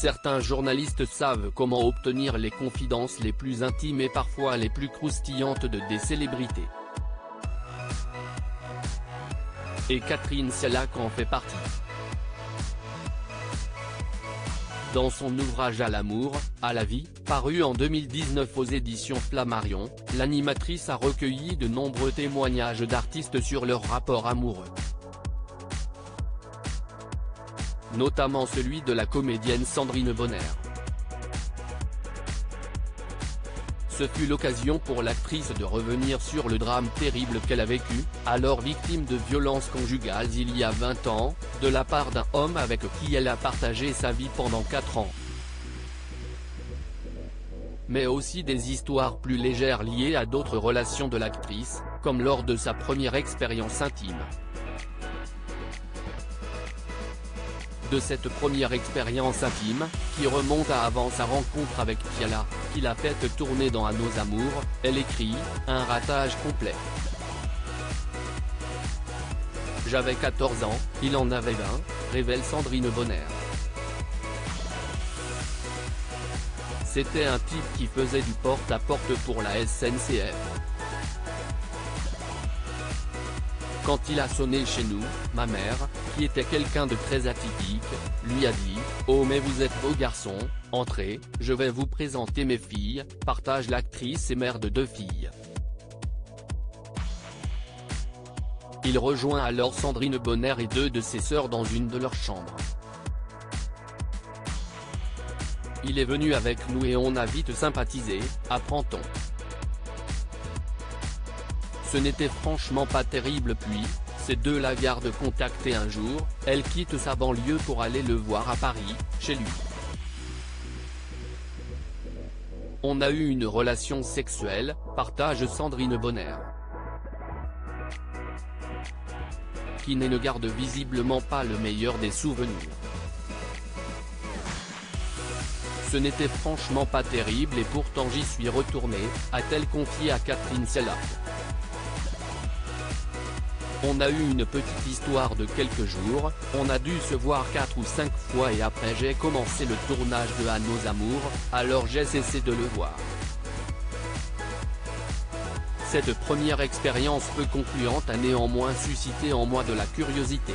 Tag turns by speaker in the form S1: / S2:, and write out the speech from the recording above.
S1: Certains journalistes savent comment obtenir les confidences les plus intimes et parfois les plus croustillantes des célébrités. Et Catherine Sialac en fait partie. Dans son ouvrage À l'amour, à la vie, paru en 2019 aux éditions Flammarion, l'animatrice a recueilli de nombreux témoignages d'artistes sur leur rapport amoureux. Notamment celui de la comédienne Sandrine Bonner. Ce fut l'occasion pour l'actrice de revenir sur le drame terrible qu'elle a vécu, alors victime de violences conjugales il y a 20 ans, de la part d'un homme avec qui elle a partagé sa vie pendant 4 ans. Mais aussi des histoires plus légères liées à d'autres relations de l'actrice, comme lors de sa première expérience intime. De cette première expérience intime, qui remonte à avant sa rencontre avec Piala, qui l'a faite tourner dans À nos amours, elle écrit « Un ratage complet. J'avais 14 ans, il en avait 20, révèle Sandrine Bonner. C'était un type qui faisait du porte-à-porte pour la SNCF. Quand il a sonné chez nous, ma mère, qui était quelqu'un de très atypique, lui a dit « Oh mais vous êtes beau garçon, entrez, je vais vous présenter mes filles », partage l'actrice et mère de 2 filles. Il rejoint alors Sandrine Bonner et 2 de ses sœurs dans une de leurs chambres. Il est venu avec nous et on a vite sympathisé, apprend-on. Ce n'était franchement pas terrible puis, ces 2 la gardent contacté un jour, elle quitte sa banlieue pour aller le voir à Paris, chez lui. On a eu une relation sexuelle, partage Sandrine Bonner. Qui ne garde visiblement pas le meilleur des souvenirs. Ce n'était franchement pas terrible et pourtant j'y suis retourné, a-t-elle confié à Catherine Sialac. On a eu une petite histoire de quelques jours, on a dû se voir 4 ou 5 fois et après j'ai commencé le tournage de À nos amours, alors j'ai cessé de le voir. Cette première expérience peu concluante a néanmoins suscité en moi de la curiosité.